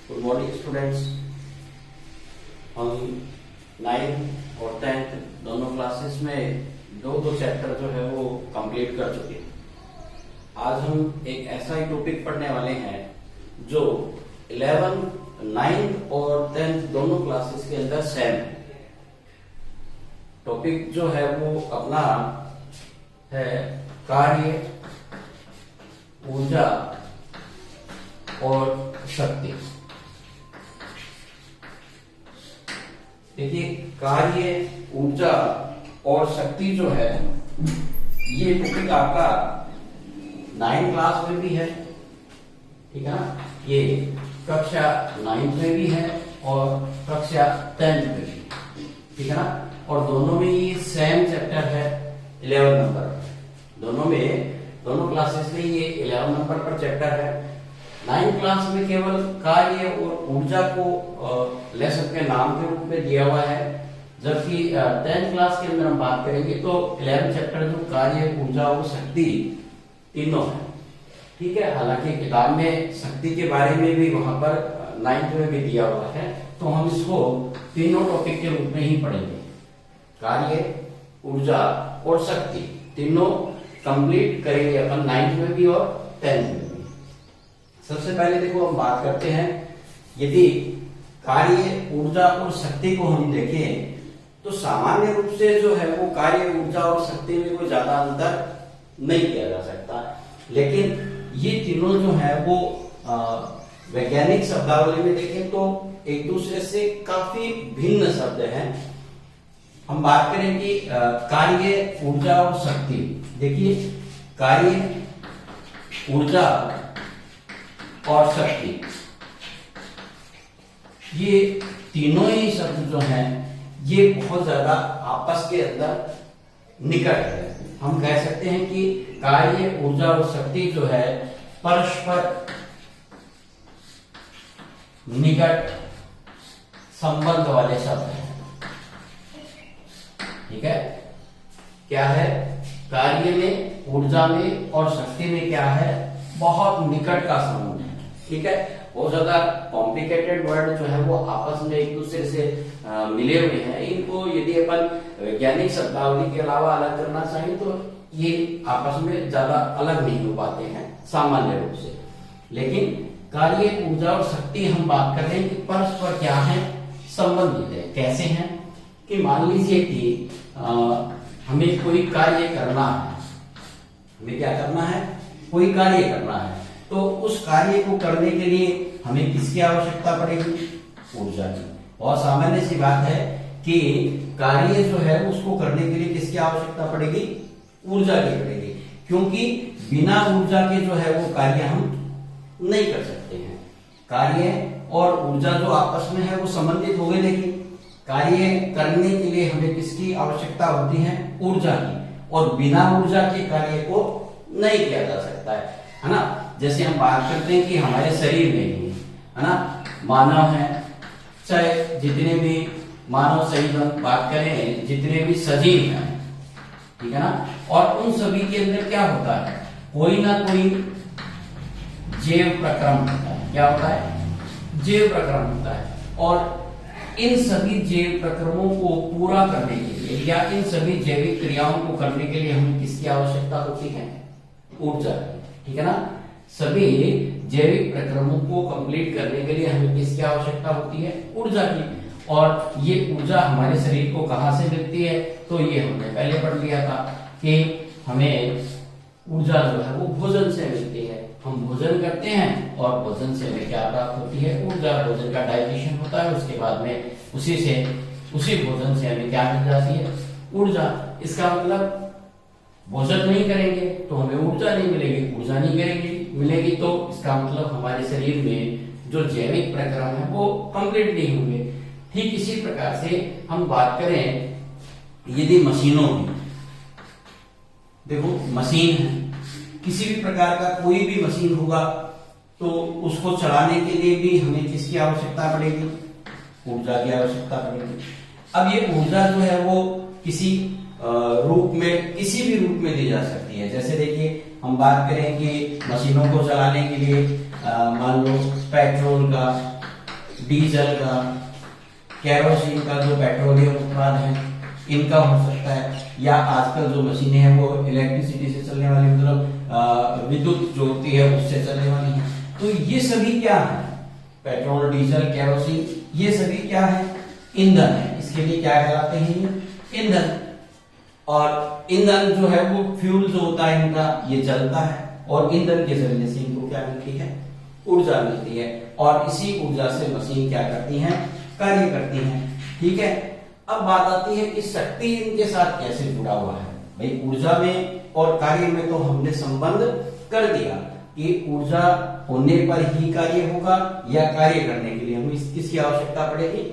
Good morning students. हम 9th और 10th दोनों क्लासेस में दो चैप्टर जो है वो कंप्लीट कर चुके हैं। आज हम एक ऐसा ही टॉपिक पढ़ने वाले हैं जो 11th, 9th और 10th दोनों क्लासेस के अंदर सेम है। टॉपिक जो है वो अपना है कार्य, ऊर्जा और शक्ति। देखिए, कार्य, ऊर्जा और शक्ति जो है ये टॉपिक आपका 9th क्लास में भी है, ठीक है ना। ये कक्षा 9th में भी है और कक्षा 10th में भी, ठीक है ना। और दोनों में ये सेम चैप्टर है 11 नंबर। दोनों क्लासेस में ये 11 नंबर पर चैप्टर है। 9th क्लास में केवल कार्य और ऊर्जा को लेसन के नाम के रूप में दिया हुआ है, जबकि 10th क्लास के अंदर हम बात करेंगे तो 11 चैप्टर जो कार्य, ऊर्जा और शक्ति तीनों है, ठीक है। हालांकि किताब में शक्ति के बारे में भी वहां पर 9th में भी दिया हुआ है, तो हम इसको तीनों टॉपिक के रूप में ही पढ़ेंगे। कार्य, ऊर्जा और शक्ति तीनों कंप्लीट करेंगे अपन 9th में भी और 10th में भी। सबसे पहले देखो हम बात करते हैं, यदि कार्य, ऊर्जा और शक्ति को हम देखें तो सामान्य रूप से जो है वो कार्य, ऊर्जा और शक्ति में कोई ज्यादा अंतर नहीं किया जा सकता, लेकिन ये तीनों जो है वो वैज्ञानिक शब्दावली में देखें तो एक दूसरे से काफी भिन्न शब्द हैं। हम बात करें कि कार्य, ऊर्जा और शक्ति। देखिए, कार्य, ऊर्जा और शक्ति ये तीनों ही शब्द जो हैं ये बहुत ज्यादा आपस के अंदर निकट है। हम कह सकते हैं कि कार्य, ऊर्जा और शक्ति जो है परस्पर निकट संबंध वाले शब्द हैं, ठीक है। क्या है? कार्य में, ऊर्जा में और शक्ति में क्या है? बहुत निकट का संबंध है, ठीक है। बहुत ज्यादा कॉम्प्लिकेटेड वर्ड जो है वो आपस में एक दूसरे से मिले हुए हैं। इनको यदि अपन वैज्ञानिक शब्दावली के अलावा अलग करना चाहिए तो ये आपस में ज्यादा अलग नहीं हो पाते हैं सामान्य रूप से। लेकिन कार्य, ऊर्जा और शक्ति हम बात कर रहे हैं कि परस्पर क्या है? संबंधित है। कैसे हैं? कि मान लीजिए कि हमें कोई कार्य करना है, हमें क्या करना है? कोई कार्य करना है, तो उस कार्य को करने के लिए हमें किसकी आवश्यकता पड़ेगी? ऊर्जा की। और सामान्य सी बात है कि कार्य जो है उसको करने के लिए किसकी आवश्यकता पड़ेगी? ऊर्जा की पड़ेगी, क्योंकि बिना ऊर्जा के जो है वो कार्य हम नहीं कर सकते हैं। कार्य और ऊर्जा जो आपस में है वो संबंधित हो गए, लेकिन कार्य करने के लिए हमें किसकी आवश्यकता होती है? ऊर्जा की। और बिना ऊर्जा के कार्य को नहीं किया जा सकता है ना। जैसे हम बात करते हैं कि हमारे शरीर में ही है ना, मानव है, चाहे जितने भी मानव शरीर बात करें, जितने भी सजीव हैं, ठीक है ना, और उन सभी के अंदर क्या होता है? कोई ना कोई जैव प्रक्रम होता है। क्या होता है? जैव प्रक्रम होता है। और इन सभी जैव प्रक्रमों को पूरा करने के लिए या इन सभी जैविक क्रियाओं को करने के लिए हमें किसकी आवश्यकता होती है? ऊर्जा की, ठीक है ना। सभी जैविक प्रक्रमों को कंप्लीट करने के लिए हमें किसकी आवश्यकता होती है? ऊर्जा की। और ये ऊर्जा हमारे शरीर को कहां से मिलती है? तो ये हमने पहले पढ़ लिया था कि हमें ऊर्जा जो है वो भोजन से मिलती है। हम भोजन करते हैं और भोजन से हमें क्या प्राप्त होती है? ऊर्जा। भोजन का डाइजेशन होता है, उसके बाद में उसी भोजन से हमें क्या मिल जाती है? ऊर्जा। इसका मतलब भोजन नहीं करेंगे तो हमें ऊर्जा नहीं मिलेगी, ऊर्जा नहीं मिलेगी तो इसका मतलब हमारे शरीर में जो जैविक प्रक्रम है वो कंप्लीट नहीं होंगे। ठीक इसी प्रकार से हम बात करें यदि मशीनों की, देखो मशीन है, किसी भी प्रकार का कोई भी मशीन होगा तो उसको चलाने के लिए भी हमें किसकी आवश्यकता पड़ेगी? ऊर्जा की आवश्यकता पड़ेगी। अब ये ऊर्जा जो है वो किसी रूप में, किसी भी रूप में दी जा सकती है। जैसे देखिए, हम बात करें कि मशीनों को चलाने के लिए मान लो पेट्रोल का डीजल का, केरोसिन का, जो पेट्रोलियम उत्पाद है इनका हो सकता है, या आजकल जो मशीनें हैं वो इलेक्ट्रिसिटी से चलने वाली, मतलब विद्युत जो होती है उससे चलने वाली है। तो ये सभी क्या है, पेट्रोल, डीजल, केरोसिन, ये सभी क्या है, ईंधन है। इसके लिए क्या कहलाते हैं ये, ईंधन। और ईंधन जो है वो फ्यूल जो होता है इनका, ये जलता है और ईंधन के जरिए से इनको क्या मिलती है, ऊर्जा मिलती है। और इसी ऊर्जा से मशीन क्या करती हैं, कार्य करती हैं। ठीक है, अब बात आती है कि शक्ति इनके साथ कैसे जुड़ा हुआ है। भाई ऊर्जा में और कार्य में तो हमने संबंध कर दिया कि ऊर्जा होने पर ही कार्य होगा या कार्य करने के लिए हमें किसकी आवश्यकता पड़ेगी,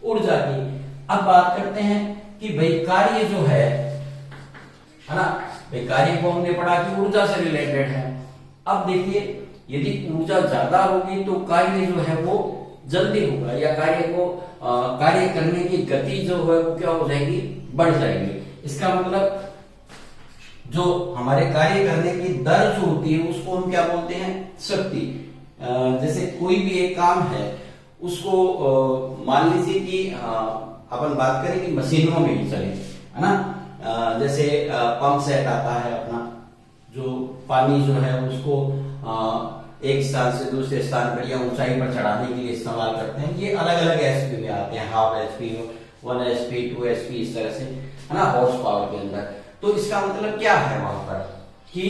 ऊर्जा की। अब बात करते हैं कि भाई कार्य जो है ना, भाई कार्य को हमने पढ़ा कि ऊर्जा से रिलेटेड है। अब देखिए, यदि ऊर्जा ज्यादा होगी तो कार्य जो है वो जल्दी होगा, या कार्य करने की गति जो है वो क्या हो जाएगी, बढ़ जाएगी। इसका मतलब जो हमारे कार्य करने की दर जो होती है उसको हम क्या बोलते हैं, शक्ति। जैसे कोई भी एक काम है उसको मान लीजिए कि अपन बात करें कि मशीनों में ही चले, है ना। जैसे पंप सेट आता है अपना, जो पानी जो है उसको एक स्थान से दूसरे स्थान पर या ऊंचाई पर चढ़ाने के लिए इस्तेमाल करते हैं। ये अलग अलग एचपी में आते हैं, हाफ एचपी, 1 एचपी, 2 एचपी, इस तरह से, है ना, हॉर्स पावर के अंदर। तो इसका मतलब क्या है वहां पर कि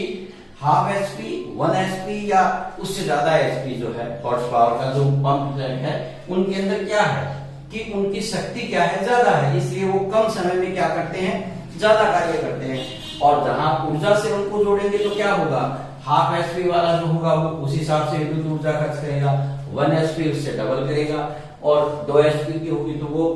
हाफ एचपी, 1 एचपी या उससे ज्यादा एचपी जो है हॉर्स पावर का जो पंप है उनके अंदर क्या है कि उनकी शक्ति क्या है, ज्यादा है, इसलिए वो कम समय में क्या करते हैं, ज्यादा कार्य करते हैं। और जहां ऊर्जा से उनको जोड़ेंगे तो क्या होगा, हाफ एचपी वाला जो होगा वो उस हिसाब से विद्युत ऊर्जा खर्च करेगा, 1 एचपी उससे डबल करेगा, और 2 एचपी की होगी तो वो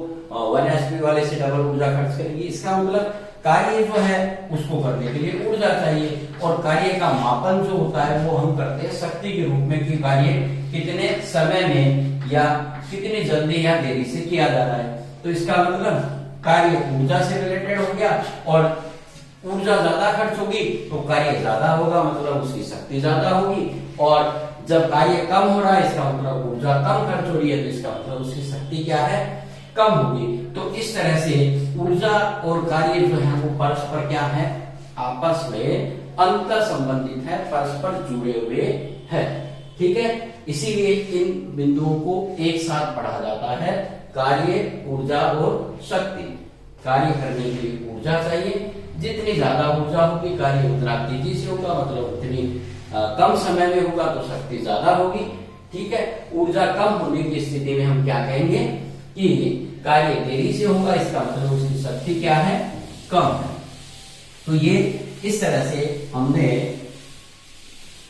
1 एचपी वाले से डबल ऊर्जा खर्च करेगी। इसका मतलब कार्य जो है उसको करने के लिए ऊर्जा चाहिए। और कार्य का मापन जो होता है वो हम करते हैं शक्ति के रूप में, कि कार्य कितने समय में या कितनी जल्दी या देरी से किया जा रहा है। तो इसका मतलब कार्य ऊर्जा से रिलेटेड हो गया, और ऊर्जा ज्यादा खर्च होगी तो कार्य ज्यादा होगा, मतलब उसकी शक्ति ज्यादा होगी। और जब कार्य कम हो रहा है इसका मतलब ऊर्जा कम खर्च हो रही है, तो इसका मतलब उसकी शक्ति क्या है, कम होगी। तो इस तरह से ऊर्जा और कार्य जो है वो परस्पर क्या है, आपस में अंतर संबंधित है, परस्पर जुड़े हुए हैं। ठीक है, इसीलिए इन बिंदुओं को एक साथ पढ़ा जाता है, कार्य, ऊर्जा और शक्ति। कार्य करने के लिए ऊर्जा चाहिए, जितनी ज्यादा ऊर्जा होगी कार्य उतना तेजी से होगा, मतलब उतनी कम समय में होगा तो शक्ति ज्यादा होगी। ठीक है, ऊर्जा कम होने की स्थिति में हम क्या कहेंगे कि कार्य देरी से होगा, इसका मतलब उसकी शक्ति क्या है, कम है। तो ये इस तरह से हमने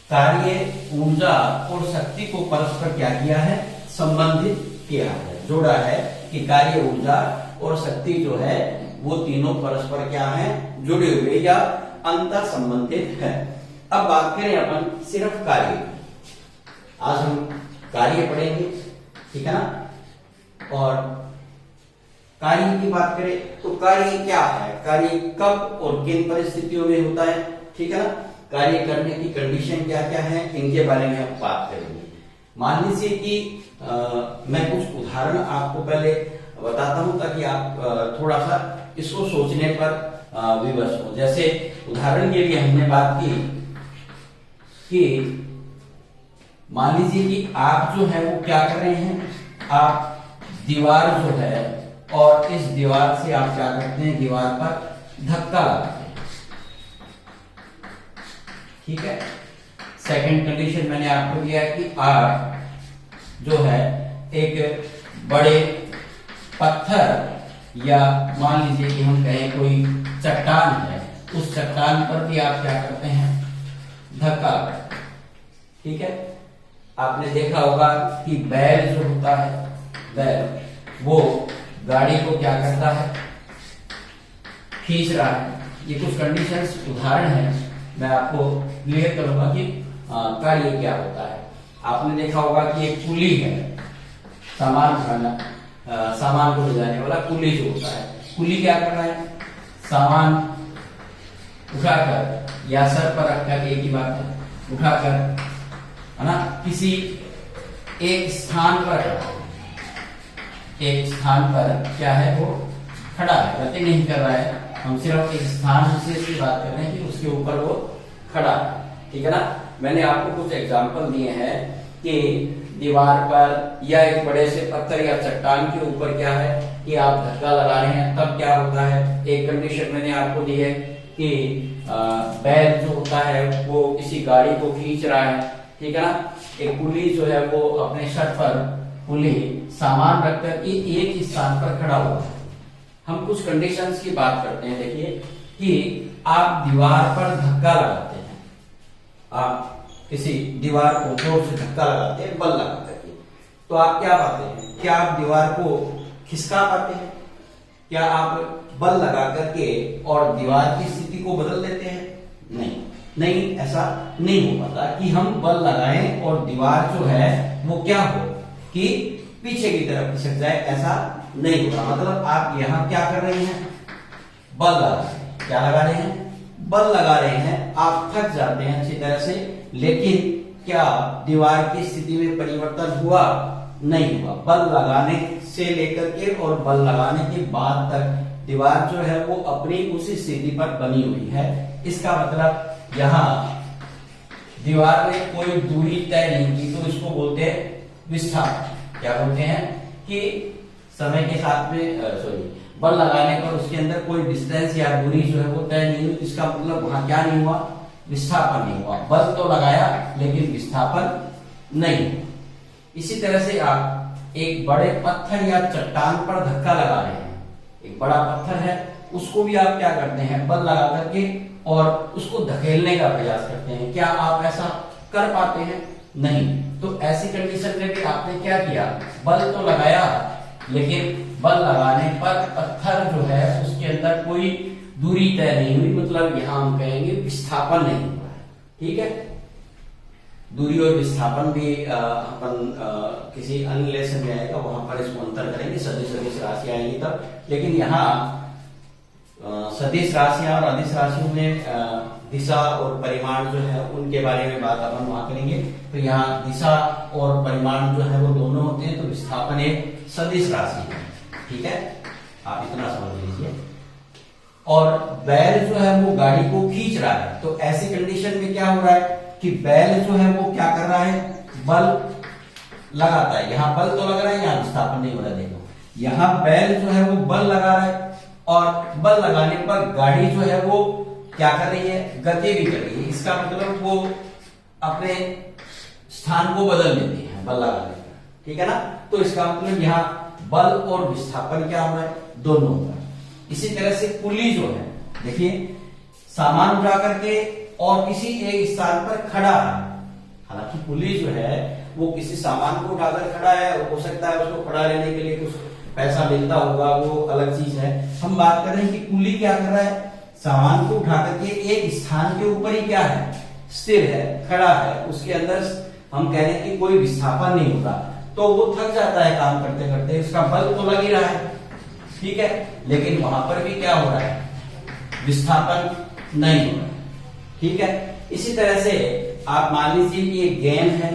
कार्य, ऊर्जा और शक्ति को परस्पर क्या किया है, संबंधित किया है, जोड़ा है कि कार्य, ऊर्जा और शक्ति जो है वो तीनों परस्पर क्या है, जुड़े हुए या अंतर संबंधित है। अब बात करें अपन सिर्फ कार्य की, आज हम कार्य पढ़ेंगे, ठीक है ना। और कार्य की बात करें तो कार्य क्या है, कार्य कब और किन परिस्थितियों में होता है, ठीक है ना। कार्य करने की कंडीशन क्या क्या है, इनके बारे में हम बात करेंगे। मान लीजिए कि मैं कुछ उदाहरण आपको पहले बताता हूं ताकि आप थोड़ा सा इसको सोचने पर विवश हो। जैसे उदाहरण के लिए हमने बात की कि मान लीजिए कि आप जो है वो क्या कर रहे हैं, आप दीवार जो है और इस दीवार से आप क्या करते हैं, दीवार पर धक्का लगाते हैं, ठीक है। सेकंड कंडीशन मैंने आपको दिया कि आप जो है एक बड़े पत्थर या मान लीजिए कि हम कहें कोई चट्टान है, उस चट्टान पर भी आप क्या करते हैं, धक्का करते हैं, ठीक है। आपने देखा होगा कि बैल जो होता है, बैल वो गाड़ी को क्या करता है, खींच रहा है। ये कुछ कंडीशंस उदाहरण है, मैं आपको क्लियर करूंगा कि कार्य क्या होता है। आपने देखा होगा कि एक कुली है, सामान उठाना, सामान को ले जाने वाला कुली जो होता है, कुली क्या कर रहा है, सामान उठाकर या सर पर रखकर, एक ही बात है, उठाकर, है ना, किसी एक स्थान पर एक स्थान पर क्या है वो खड़ा है, गति नहीं कर रहा है, हम सिर्फ एक स्थान विशेष की बात कर रहे हैं कि उसके ऊपर वो खड़ा है, ठीक है ना। मैंने आपको कुछ एग्जांपल दिए हैं कि दीवार पर या एक बड़े से पत्थर या चट्टान के ऊपर क्या है कि आप धक्का लगा रहे हैं, तब क्या होता है। एक कंडीशन मैंने आपको दी है कि बैल जो होता है वो किसी गाड़ी को खींच रहा है, ठीक है ना। एक पुली जो है वो अपने शर्ट पर पुली सामान रख करके एक स्थान पर खड़ा हुआ है। हम कुछ कंडीशंस की बात करते हैं। देखिए कि आप दीवार पर धक्का लगाते हैं, आप किसी दीवार को जोर से धक्का लगाते हैं बल लगा करके, तो आप क्या पाते हैं, क्या आप दीवार को खिसका पाते हैं, क्या आप बल लगा करके और दीवार की स्थिति को बदल देते हैं? नहीं, ऐसा नहीं हो पाता कि हम बल लगाएं और दीवार जो है वो क्या हो कि पीछे की तरफ खिसक जाए, ऐसा नहीं होगा। मतलब आप यहाँ क्या कर रहे हैं, बल लगा रहे हैं, क्या लगा रहे हैं, बल लगा रहे हैं। आप थक जाते हैं अच्छी तरह से, लेकिन क्या दीवार की स्थिति में परिवर्तन हुआ? नहीं हुआ। बल लगाने से लेकर के और बल लगाने के बाद तक दीवार जो है वो अपनी उसी स्थिति पर बनी हुई है। इसका मतलब यहाँ दीवार ने कोई दूरी तय नहीं की, तो इसको बोलते हैं विस्थापन। क्या बोलते हैं कि समय के साथ में बल लगाने पर उसके अंदर कोई डिस्टेंस या दूरी जो है वो तय नहीं हुई। इसका मतलब वहां क्या नहीं हुआ, विस्थापन नहीं हुआ। बल तो लगाया लेकिन विस्थापन नहीं हुआ। इसी तरह से आप एक बड़े पत्थर या चट्टान पर धक्का लगा रहे हैं, एक बड़ा पत्थर है उसको भी आप क्या करते हैं, बल लगा करके और उसको धकेलने का प्रयास करते हैं। क्या आप ऐसा कर पाते हैं? नहीं। तो ऐसी कंडीशन में भी आपने क्या किया, बल तो लगाया लेकिन बल लगाने पर पत्थर जो है उसके अंदर कोई दूरी तय नहीं हुई, मतलब यहां हम कहेंगे विस्थापन नहीं हुआ है, ठीक है। दूरी और विस्थापन भी अपन किसी अन्य लेसन में आएगा, वहां पर इसको अंतर करेंगे, सदिश राशि आएगी तब। लेकिन यहाँ सदिश राशियां और अदिश राशियों में दिशा और परिमाण जो है उनके बारे में बात अपन वहां करेंगे। तो यहाँ दिशा और परिमाण जो है वो दोनों होते हैं, तो विस्थापन एक सदिश राशि है, ठीक है, आप इतना समझ लीजिए। और बैल जो है वो गाड़ी को खींच रहा है, तो ऐसी कंडीशन में क्या हो रहा है कि बैल जो है वो क्या कर रहा है, बल लगाता है। यहाँ बल तो लग रहा है, यहाँ विस्थापन नहीं हो रहा। देखो यहाँ बैल जो है वो बल लगा रहा है और बल लगाने पर गाड़ी जो है वो क्या कर रही है, गति भी कर रही है। इसका मतलब वो अपने स्थान को बदल लेती है बल लगाने पर, ठीक है ना। तो इसका मतलब यहाँ बल और विस्थापन क्या हो रहा है, दोनों हो रहा है। इसी तरह से पुली जो है, देखिए सामान उठा करके और किसी एक स्थान पर खड़ा है। हालांकि पुली जो है वो किसी सामान को उठाकर खड़ा है, और हो सकता है उसको खड़ा रहने के लिए कुछ पैसा मिलता होगा, वो अलग चीज है। हम बात कर रहे हैं कि पुली क्या कर रहा है, सामान को उठा करके एक स्थान के ऊपर ही क्या है, स्थिर है, खड़ा है। उसके अंदर हम कह रहे हैं कि कोई विस्थापन नहीं होता, तो वो थक जाता है काम करते करते, उसका बल तो लग ही रहा है, ठीक है, लेकिन वहां पर भी क्या हो रहा है, विस्थापन नहीं हो रहा है, ठीक है। इसी तरह से आप मान लीजिए कि एक गेंद है,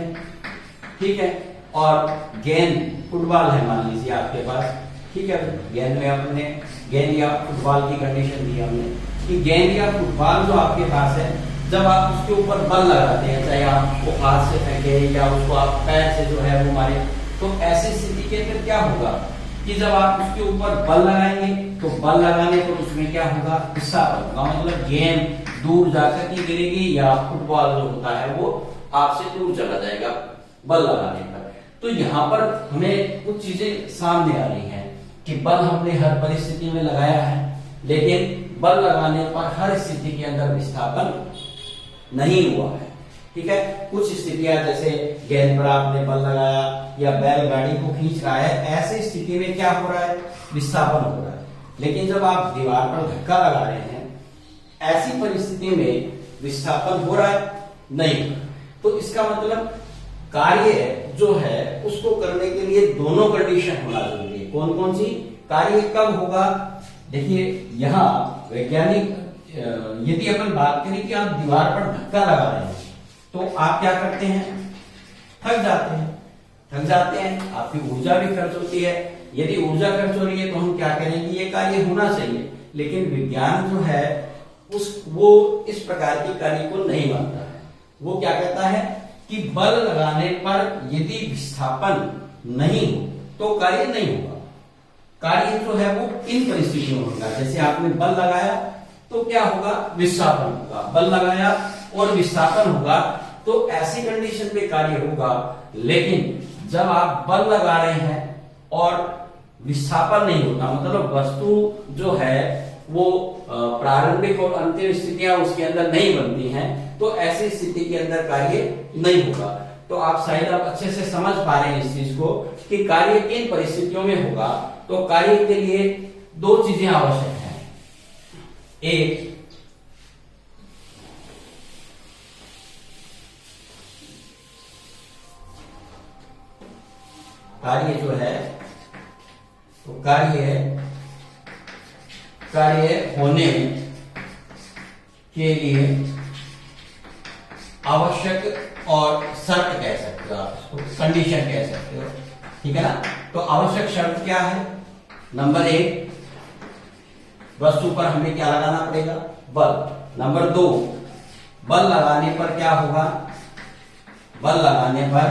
ठीक है, और गेंद फुटबॉल है मान लीजिए आपके पास, ठीक है। गेंद में अपने गेंद या फुटबॉल की कंडीशन दी हमने कि गेंद या फुटबॉल जो आपके पास है, जब आप उसके ऊपर बल लगाते हैं, चाहे आप उसको हाथ से फेंके या उसको आप पैर से जो है वो मारे, तो ऐसी स्थिति के अंदर क्या होगा कि जब आप उसके ऊपर बल लगाएंगे तो बल लगाने पर उसमें क्या होगा, विस्थापन होगा। मतलब गेंद दूर जाकर के गिरेगी या फुटबॉल जो होता है वो आपसे दूर चला जाएगा बल लगाने पर। तो यहाँ पर हमें कुछ चीजें सामने आ रही हैं कि बल हमने हर परिस्थिति में लगाया है, लेकिन बल लगाने पर हर स्थिति के अंदर विस्थापन नहीं हुआ है, ठीक है। कुछ स्थितियां जैसे गेंद पर आपने बल लगाया या बैलगाड़ी को खींच रहा है, ऐसी स्थिति में क्या हो रहा है, विस्थापन हो रहा है। लेकिन जब आप दीवार पर धक्का लगा रहे हैं, ऐसी परिस्थिति में विस्थापन हो रहा है, नहीं। तो इसका मतलब कार्य जो है उसको करने के लिए दोनों कंडीशन होना जरूरी है। कौन कौन सी? कार्य कब होगा, देखिए यहाँ वैज्ञानिक यदि अपन बात करें कि आप दीवार पर धक्का लगा रहे हैं, तो आप क्या करते हैं, थक जाते हैं। थक जाते हैं, आपकी ऊर्जा भी खर्च होती है। यदि ऊर्जा खर्च हो रही है तो हम क्या करेंगे, ये कार्य होना चाहिए, लेकिन विज्ञान जो है वो इस प्रकार की कार्य को नहीं मानता है। वो क्या कहता है कि बल लगाने पर यदि विस्थापन नहीं हो तो कार्य नहीं होगा। कार्य जो है वो इन परिस्थितियों में होगा, जैसे आपने बल लगाया तो क्या होगा, विस्थापन होगा, बल लगाया और विस्थापन होगा, तो ऐसी कंडीशन पे कार्य होगा। लेकिन जब आप बल लगा रहे हैं और विस्थापन नहीं होता, मतलब वस्तु जो है वो प्रारंभिक और अंतिम स्थितियां उसके अंदर नहीं बनती हैं, तो ऐसी स्थिति के अंदर कार्य नहीं होगा। तो आप शायद आप अच्छे से समझ पा रहे हैं इस चीज को कि कार्य किन परिस्थितियों में होगा। तो कार्य के लिए दो चीजें आवश्यक हैं। एक, कार्य जो है तो कार्य होने के लिए आवश्यक और शर्त कह सकते हो, आप इसको कंडीशन कह सकते हो, ठीक है ना। तो आवश्यक शर्त क्या है, नंबर 1, वस्तु पर हमें क्या लगाना पड़ेगा, बल। नंबर 2, बल लगाने पर क्या होगा, बल लगाने पर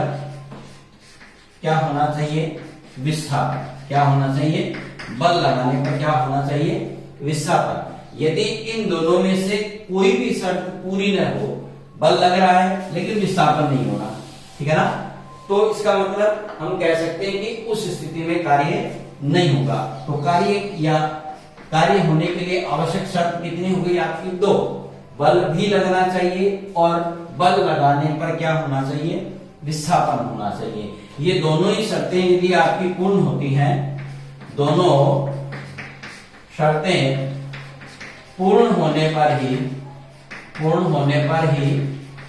क्या होना चाहिए, विस्थापन। क्या होना चाहिए, बल लगाने पर क्या होना चाहिए, विस्थापन। यदि इन दोनों में से कोई भी शर्त पूरी न हो, बल लग रहा है लेकिन विस्थापन नहीं होना, ठीक है ना, तो इसका मतलब हम कह सकते हैं कि उस स्थिति में कार्य नहीं होगा। तो कार्य होने के लिए आवश्यक शर्त कितनी हो गई आपकी, 2, बल भी लगना चाहिए और बल लगाने पर क्या होना चाहिए, विस्थापन होना चाहिए। ये दोनों ही शर्तें यदि आपकी पूर्ण होती हैं, दोनों शर्तें पूर्ण होने पर ही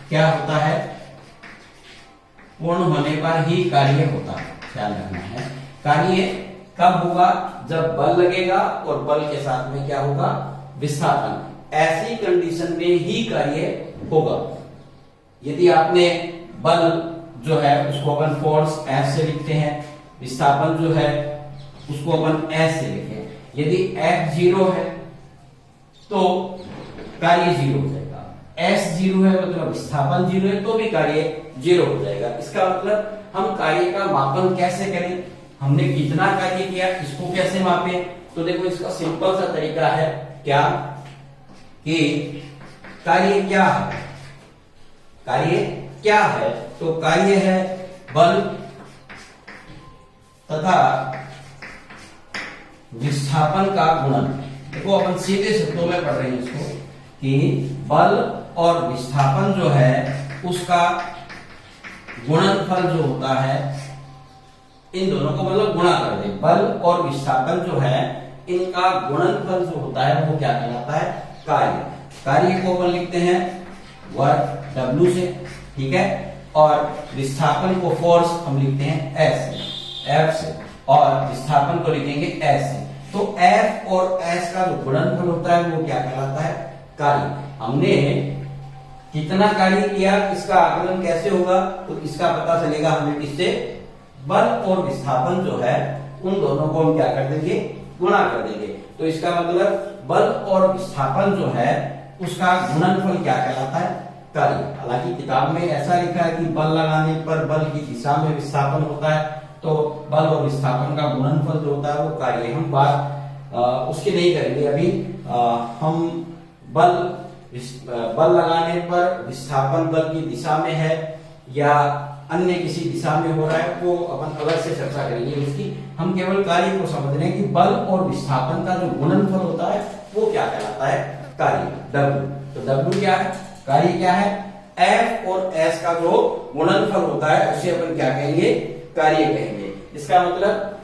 क्या होता है, पूर्ण होने पर ही कार्य होता है। ध्यान रखना है, कार्य कब होगा, जब बल लगेगा और बल के साथ में क्या होगा, विस्थापन। ऐसी कंडीशन में ही कार्य होगा। यदि आपने बल जो है उसको अपन फोर्स F से लिखते हैं, विस्थापन जो है उसको अपन S से लिखें। यदि F 0 है तो कार्य 0 हो जाएगा, S 0 है मतलब विस्थापन 0 है तो भी कार्य 0 हो जाएगा। इसका मतलब हम कार्य का मापन कैसे करें, हमने कितना कार्य किया इसको कैसे मापे, तो देखो इसका सिंपल सा तरीका है क्या, कि कार्य क्या है, कार्य क्या है, तो कार्य है बल तथा विस्थापन का गुणन। देखो अपन सीधे शब्दों में पढ़ रहे हैं इसको कि बल और विस्थापन जो है उसका गुणनफल जो होता है, इन दोनों को मतलब गुणा कर दे, बल और विस्थापन जो है इनका गुणनफल जो होता है वो क्या कहलाता है, कार्य। कार्य को अपन लिखते हैं वर्क W से, ठीक है, और विस्थापन को फोर्स हम लिखते हैं F से, और विस्थापन को लिखेंगे S से। तो F और S का जो गुणनफल होता है वो क्या कहलाता है, कार्य। हमने कितना कार्य किया इसका आकलन कैसे होगा, तो इसका पता चलेगा हमें किससे, बल और विस्थापन जो है उन दोनों को हम क्या कर देंगे, गुणा कर देंगे। तो इसका मतलब बल और विस्थापन जो है उसका गुणनफल क्या कहलाता है, कार्य। हालांकि किताब में ऐसा लिखा है कि बल लगाने पर बल की दिशा में विस्थापन होता है, तो बल और विस्थापन का गुणनफल जो होता है वो कार्य। हम बात उसकी नहीं करेंगे अभी। हम बल लगाने पर विस्थापन बल की दिशा में है या अन्य किसी दिशा में हो रहा है वो अपन अलग से चर्चा करेंगे उसकी। हम केवल कार्य को समझ रहे हैं कि बल और विस्थापन का जो गुणनफल होता है वो क्या कहलाता है, कार्य, W। तो W क्या है, कार्य क्या है, F और S का जो गुणनफल होता है उसे अपन क्या कहेंगे, कार्य कहेंगे। इसका मतलब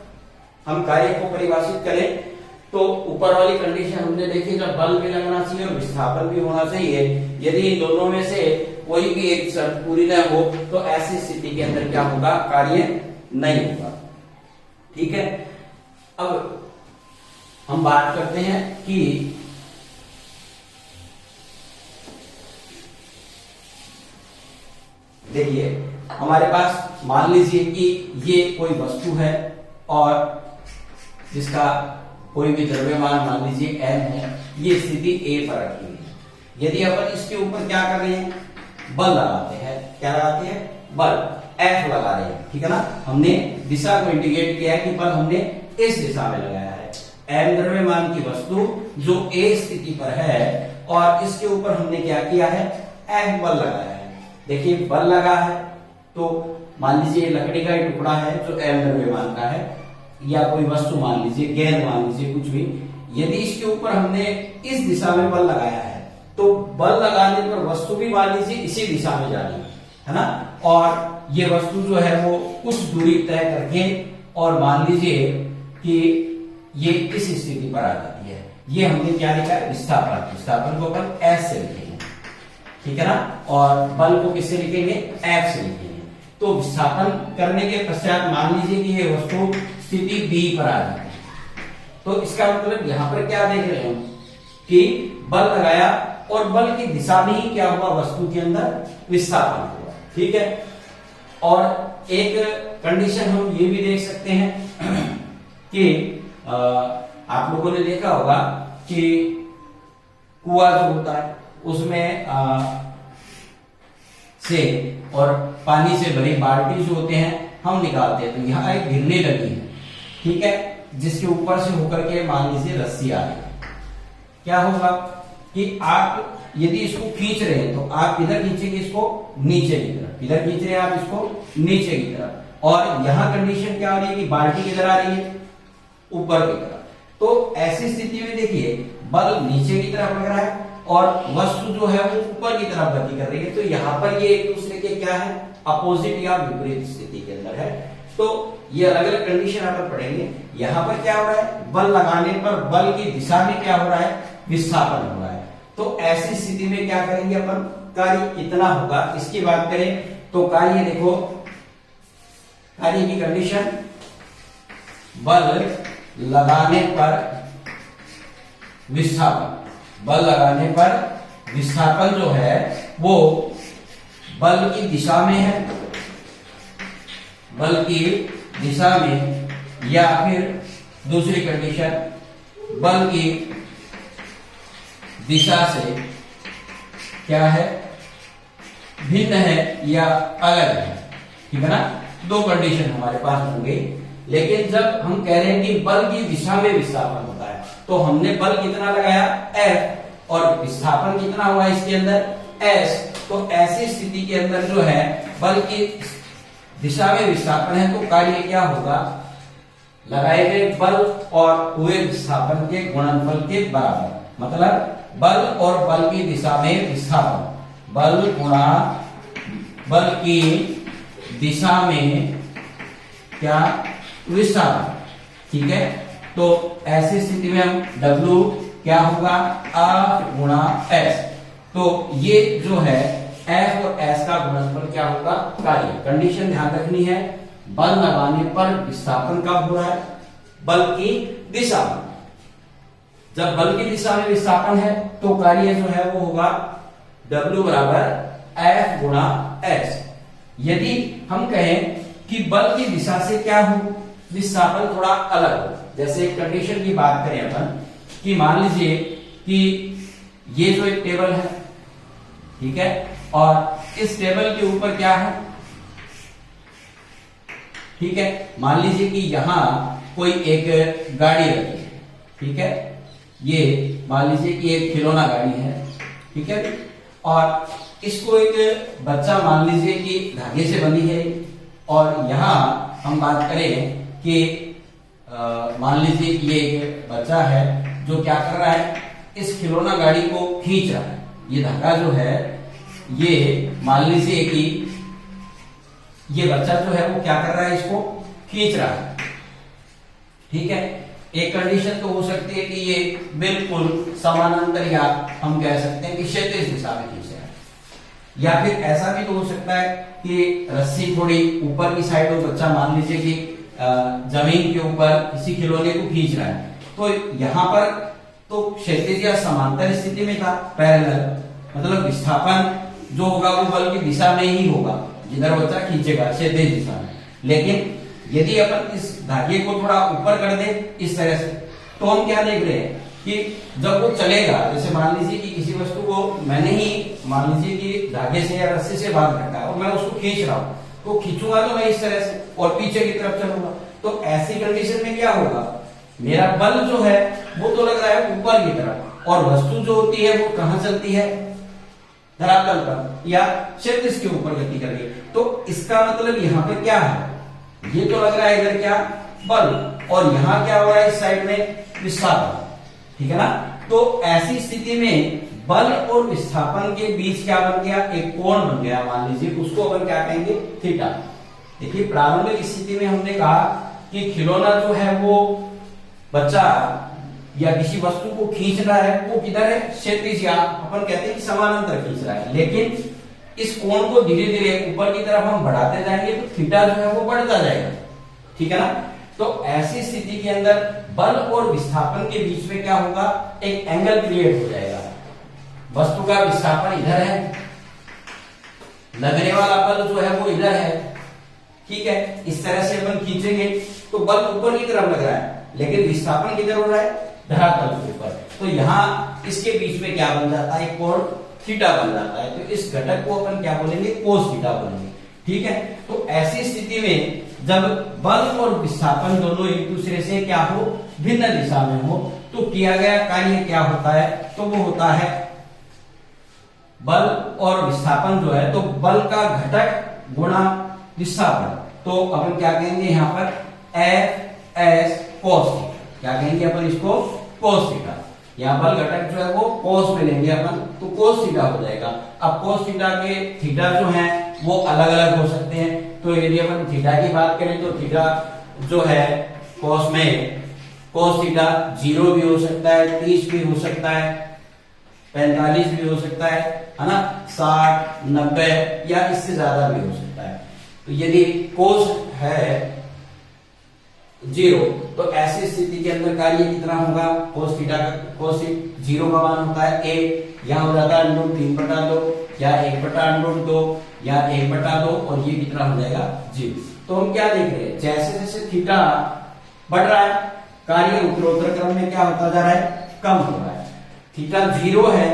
हम कार्य को परिभाषित करें तो ऊपर वाली कंडीशन हमने देखी, जब बल भी लगना चाहिए और विस्थापन भी होना चाहिए। यदि इन दोनों में से कोई भी एक शर्त पूरी न हो तो ऐसी स्थिति के अंदर क्या होगा, कार्य नहीं होगा, ठीक है। अब हम बात करते हैं कि देखिए हमारे पास मान लीजिए कि ये कोई वस्तु है और जिसका कोई भी द्रव्यमान मान लीजिए m है, ये स्थिति A पर रखी हुई है। यदि अपन इसके ऊपर क्या कर रहे हैं, बल लगाते हैं, क्या लगाते हैं, बल F लगा रहे हैं, ठीक है ना। हमने दिशा को इंडिकेट किया है कि बल हमने इस दिशा में लगाया है। m द्रव्यमान की वस्तु जो A स्थिति पर है और इसके ऊपर हमने क्या किया है, F बल लगाया है। देखिए बल लगा है तो मान लीजिए लकड़ी का एक टुकड़ा है जो m द्रव्यमान का है, या कोई वस्तु मान लीजिए, गेंद मान लीजिए, कुछ भी, यदि इसके ऊपर हमने इस दिशा में बल लगाया है तो बल लगाने पर वस्तु भी मान लीजिए इसी दिशा में जानी है ना, और ये वस्तु जो है वो कुछ दूरी तय करके और मान लीजिए कि ये इस स्थिति पर आ जाती है। ये हमने क्या लिखा है, विस्थापन। विस्थापन को अपन S से लिखेंगे, ठीक है ना, और बल को किससे लिखेंगे, F से लिखेंगे। तो विस्थापन करने के पश्चात मान लीजिए कि ये वस्तु स्थिति B पर आ जाती है। तो इसका मतलब यहां पर क्या देख रहे हैं कि बल लगाया और बल की दिशा में ही क्या हुआ, वस्तु के अंदर विस्थापन हुआ, ठीक है। और एक कंडीशन हम ये भी देख सकते हैं कि आप लोगों ने देखा होगा कि कुआं जो होता है उसमें से और पानी से भरी बाल्टी जो होते हैं हम निकालते हैं, तो यहाँ एक घिरनी लगी है, ठीक है, जिसके ऊपर से होकर के मान लीजिए रस्सी आ रही है। क्या होगा कि आप यदि इसको खींच रहे हैं तो आप इधर खींचेंगे इसको नीचे की तरफ, इधर खींच रहे हैं आप इसको नीचे की तरफ, और यहां कंडीशन क्या हो रही है कि बाल्टी किधर आ रही है, ऊपर की तरफ। तो ऐसी स्थिति में देखिए बल नीचे की तरफ लग रहा है और वस्तु जो है वो ऊपर की तरफ गति कर रही है, तो यहाँ पर ये एक दूसरे के क्या है, अपोजिट या विपरीत स्थिति के अंदर है। तो ये अलग अलग कंडीशन आप पढ़ेंगे। यहाँ पर क्या हो रहा है, बल लगाने पर बल की दिशा में क्या हो रहा है, विस्थापन हो रहा है। तो ऐसी स्थिति में क्या करेंगे अपन, कार्य कितना होगा इसकी बात करें तो कार्य देखो, कार्य की कंडीशन बल लगाने पर विस्थापन, बल लगाने पर विस्थापन जो है वो बल की दिशा में है, बल की दिशा में, या फिर दूसरी कंडीशन बल की दिशा से क्या है, भिन्न है या अलग है, ठीक है ना। दो कंडीशन हमारे पास होंगे। लेकिन जब हम कह रहे हैं कि बल की दिशा में विस्थापन होता है तो हमने बल कितना लगाया, F, और विस्थापन कितना हुआ इसके अंदर, S। तो ऐसी स्थिति के अंदर जो है बल की दिशा में विस्थापन है तो कार्य क्या होगा, लगाए गए बल और हुए विस्थापन के गुणनफल के बराबर। मतलब बल और बल की दिशा में विस्थापन, बल गुणा बल की दिशा में क्या, विस्थापन, ठीक है। तो ऐसी स्थिति में हम W क्या होगा, A गुणा S। तो ये जो है F और S का गुणनफल क्या होगा, कार्य। कंडीशन ध्यान रखनी है, बल लगाने पर विस्थापन कब हो रहा है, बल की दिशा में। जब बल की दिशा में विस्थापन है तो कार्य जो है वो होगा W बराबर F गुणा S। यदि हम कहें कि बल की दिशा से क्या हो, विस्थापन थोड़ा अलग हो, जैसे कंडीशन की बात करें अपन कि मान लीजिए कि ये जो एक टेबल है, ठीक है, और इस टेबल के ऊपर क्या है, ठीक है, मान लीजिए कि यहां कोई एक गाड़ी रखी है, ठीक है, ये मान लीजिए कि एक खिलौना गाड़ी है, ठीक है, और इसको एक बच्चा मान लीजिए कि धागे से बंधी है, और यहां हम बात करें कि मान लीजिए कि ये एक बच्चा है जो क्या कर रहा है, इस खिलौना गाड़ी को खींच रहा है। ये धागा जो है ये मान लीजिए कि ये बच्चा जो है वो क्या कर रहा है, इसको खींच रहा है, ठीक है। एक कंडीशन तो हो सकती है कि ये बिल्कुल समानांतर, या हम कह सकते हैं कि क्षैतिज दिशा में खींच रहा है, या फिर ऐसा भी तो हो सकता है कि रस्सी थोड़ी ऊपर की साइड हो, बच्चा मान लीजिए कि जमीन के ऊपर किसी खिलौने को खींच रहा है, तो यहां पर तो क्षैतिज या समांतर स्थिति में था, पैरेलल, मतलब विस्थापन जो होगा वो बल की दिशा में ही होगा। जिधर बच्चा खींचेगा क्षैतिज दिशा में। लेकिन यदि अपन इस धागे को थोड़ा ऊपर कर दे इस तरह से, तो हम क्या देख रहे हैं कि जब वो चलेगा, जैसे मान लीजिए कि किसी वस्तु को मैंने ही मान लीजिए कि धागे से या रस्सी से बांध रखा है और मैं उसको खींच रहा हूं, तो खींचूंगा तो मैं इस तरह से और पीछे की तरफ चलूंगा, तो ऐसी कंडीशन में क्या होगा, मेरा बल जो है वो तो लग रहा है ऊपर की तरफ, और वस्तु जो होती है वो कहां चलती है, धरातल पर या क्षैतिज के ऊपर गति कर रही है। तो इसका मतलब यहाँ पे क्या है, ये तो लग रहा है इधर क्या बल, और यहाँ क्या हो रहा है इस साइड में विस्थापन, ठीक है ना। तो ऐसी स्थिति में बल और विस्थापन के बीच क्या बन गया, एक कोण बन गया, मान लीजिए उसको अपन क्या कहेंगे, थीटा। देखिए प्रारंभिक स्थिति में हमने कहा कि खिलौना जो है वो बच्चा या किसी वस्तु को खींच रहा है, वो किधर है, क्षैतिज, या अपन कहते हैं कि समानांतर खींच रहा है। लेकिन इस कोण को धीरे धीरे ऊपर की तरफ हम बढ़ाते जाएंगे तो थीटा जो है वो बढ़ता जाएगा, ठीक है ना। तो ऐसी स्थिति के अंदर बल और विस्थापन के बीच में क्या होगा, एक एंगल क्रिएट हो जाएगा। वस्तु का विस्थापन इधर है, लगने वाला बल जो है वो इधर है, ठीक है। इस तरह से अपन खींचेंगे तो बल ऊपर की तरफ लग रहा है, लेकिन विस्थापन किधर हो रहा है, धरातल के ऊपर। तो यहाँ इसके बीच में क्या बन जाता है, एक कोण थीटा बन जाता है। तो इस घटक को अपन क्या बोलेंगे, कोस थीटा बोलेंगे, ठीक है। तो ऐसी स्थिति में जब बल और विस्थापन दोनों एक दूसरे से क्या हो, भिन्न दिशा में हो, तो किया गया कार्य क्या होता है, तो वो होता है बल और विस्थापन जो है, तो बल का घटक गुणा विस्थापन। तो अपन क्या कहेंगे यहाँ पर, एफ एस कोस थीटा, क्या कहेंगे अपन इसको, कोस थीटा। यहाँ बल घटक जो है वो कोस में लेंगे अपन, तो कोस थीटा हो जाएगा। अब कोस थीटा के थीटा जो है वो अलग अलग हो सकते हैं। तो यदि अपन थीटा की बात करें तो थीटा जो है कोस में, कोस थीटा 0 भी हो सकता है, 30 भी हो सकता है, 45 भी हो सकता है ना, 60, 90 या इससे ज्यादा भी हो सकता है। तो यदि कोस है 0, तो ऐसी स्थिति के अंदर कार्य कितना होगा, कोस थीटा का, कोस 0 का मान होता है 1, यहाँ हो जाता है √3/2 या 1/√2 या 1/2, और ये कितना हो जाएगा 0। तो हम क्या देख रहे हैं, जैसे जैसे थीटा बढ़ रहा है, कार्य उत्तरोत्तर क्रम में क्या होता जा रहा है, कम हो रहा है। थीटा 0 है,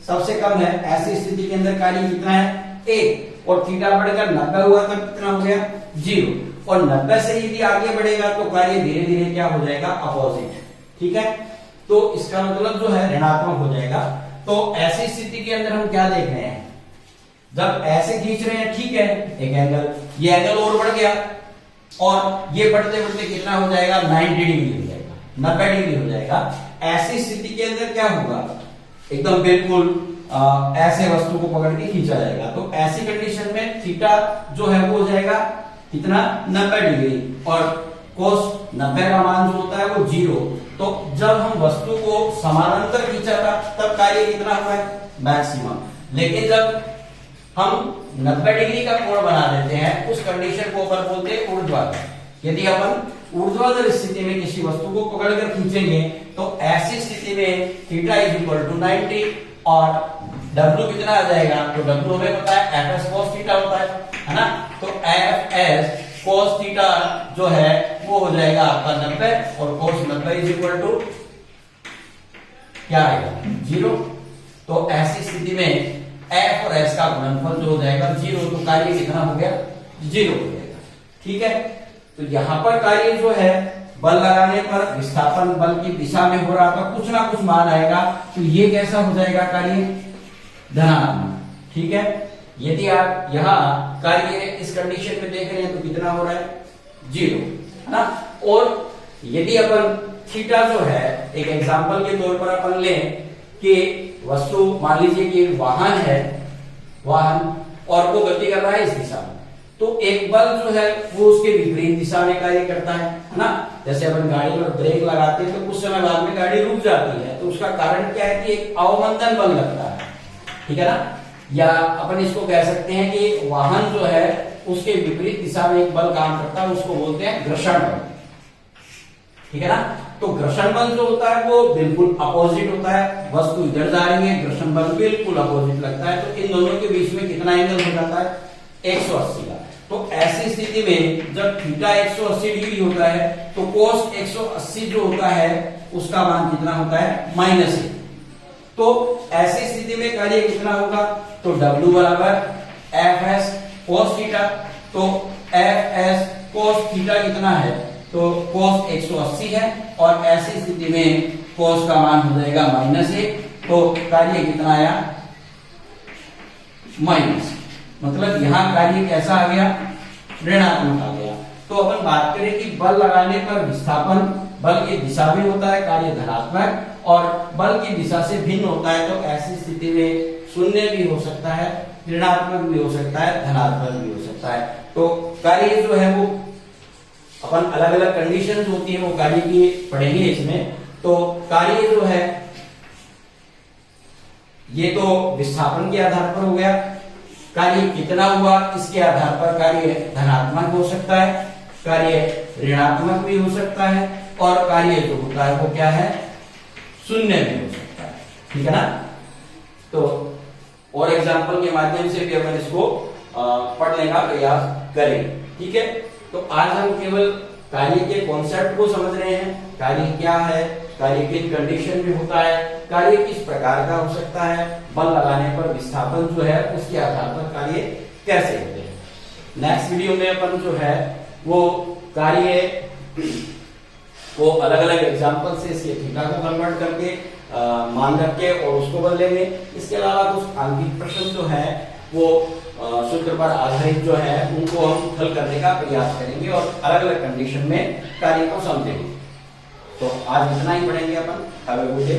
सबसे कम है, ऐसी स्थिति के अंदर कार्य कितना है 1, और थीटा बढ़कर 90 हुआ तब कितना हो गया 0, और 90 से यदि आगे बढ़ेगा तो कार्य धीरे धीरे क्या हो जाएगा, अपोजिट, ठीक है। तो इसका मतलब जो है ऋणात्मक हो जाएगा। तो ऐसी स्थिति के अंदर हम क्या देख रहे हैं, जब ऐसे खींच रहे हैं, ठीक है, एक एंगल, ये एंगल और बढ़ गया, और ये बढ़ते बढ़ते कितना हो जाएगा, 90 डिग्री हो जाएगा, 90 डिग्री हो जाएगा। ऐसी स्थिति के अंदर क्या होगा, एकदम बिल्कुल ऐसे वस्तु को पकड़ के खींचा जाएगा। तो ऐसी कंडीशन में थीटा जो है वो हो जाएगा कितना, 90 डिग्री, और कोस 90 का मान जो होता है वो 0। तो जब हम वस्तु को समानांतर खींचा था तब कार्य कितना हुआ है, मैक्सिमम। लेकिन जब हम 90 डिग्री का कोण बना देते हैं, उस कंडीशन को अपन बोलते हैं ऊर्ध्वाधर। यदि अपन ऊर्ध्वाधर स्थिति में किसी वस्तु को पकड़कर खींचेंगे तो ऐसी स्थिति में थीटा = 90, और W कितना आ जाएगा, तो W हमें पता है Fs cos थीटा होता है ना। तो Fs cos थीटा जो है वो हो जाएगा आपका 90, और cos 90 क्या आएगा 0। तो ऐसी स्थिति में F और S का गुणनफल जो हो जाएगा 0, तो कार्य कितना हो गया, 0 हो जाएगा, ठीक है। तो यहां पर कार्य जो है बल लगाने पर विस्थापन बल की दिशा में हो रहा था, कुछ ना कुछ मान आएगा, तो ये कैसा हो जाएगा कार्य, धनात्मक, ठीक है। यदि आप यहाँ कार्य इस कंडीशन में देख रहे हैं तो कितना हो रहा है, 0, है ना। और यदि अपन थीटा जो है, एक एग्जांपल के तौर पर अपन लें कि वस्तु मान लीजिए कि वाहन है, वाहन, और वो गति कर रहा है इस दिशा में, तो एक बल जो है वो उसके विपरीत दिशा में कार्य करता है ना। जैसे अपन गाड़ी में ब्रेक लगाते हैं तो कुछ समय बाद में गाड़ी रुक जाती है, तो उसका कारण क्या है कि एक अवमंदन बल लगता है, ठीक है ना। या अपन इसको कह सकते हैं कि वाहन जो है उसके विपरीत दिशा में एक बल काम करता है, उसको बोलते हैं घर्षण बल, ठीक है ना। तो घर्षण बल जो होता है वो बिल्कुल अपोजिट होता है, वस्तु इधर जा रही है, घर्षण बल बिल्कुल अपोजिट लगता है। तो इन दोनों के बीच में कितना एंगल हो जाता है, 180 का। तो ऐसी स्थिति में जब थीटा 180 डिग्री होता है तो कोस 180 जो होता है उसका मान कितना होता है, -1। तो ऐसी स्थिति में कार्य कितना होगा, तो W बराबर Fs cos थीटा। तो Fs cos थीटा कितना है, तो cos 180 है और ऐसी स्थिति में cos का मान हो जाएगा -1। तो कार्य कितना आया, माइनस, मतलब यहां कार्य कैसा आ गया, ऋणात्मक आ गया। तो अपन बात करें कि बल लगाने पर विस्थापन, बल की दिशा भी होता है कार्य धनात्मक और बल की दिशा से भिन्न होता है। तो ऐसी स्थिति में शून्य भी हो सकता है, ऋणात्मक भी हो सकता है, धनात्मक भी हो सकता है। तो कार्य जो है वो अपन अलग अलग कंडीशंस होती है वो कार्य की पढ़ेंगे इसमें। तो कार्य जो है ये तो विस्थापन के आधार पर हो गया, कार्य कितना हुआ इसके आधार पर कार्य धनात्मक हो सकता है, कार्य ऋणात्मक भी हो सकता है और कार्य जो होता है वो क्या है, शून्य भी हो सकता है। ठीक है ना। तो और एग्जांपल के माध्यम से भी अपन इसको पढ़ने का प्रयास करें। ठीक है। तो आज हम केवल कार्य के कॉन्सेप्ट को समझ रहे हैं, कार्य क्या है, कार्य किन कंडीशन में होता है, कार्य किस प्रकार का हो सकता है, बल लगाने पर विस्थापन जो है उसके आधार पर कार्य कैसे होते हैं। नेक्स्ट वीडियो में अपन जो है वो कार्य को अलग अलग एग्जांपल से इसके थीटा को कन्वर्ट करके मान रख के और उसको बदल लेंगे। इसके अलावा कुछ आंतरिक प्रश्न जो है वो सूत्र पर आधारित जो है उनको हम हल करने का प्रयास करेंगे और अलग अलग कंडीशन में कार्य को समझेंगे। तो आज इतना ही पढ़ेंगे अपन। Have a good day.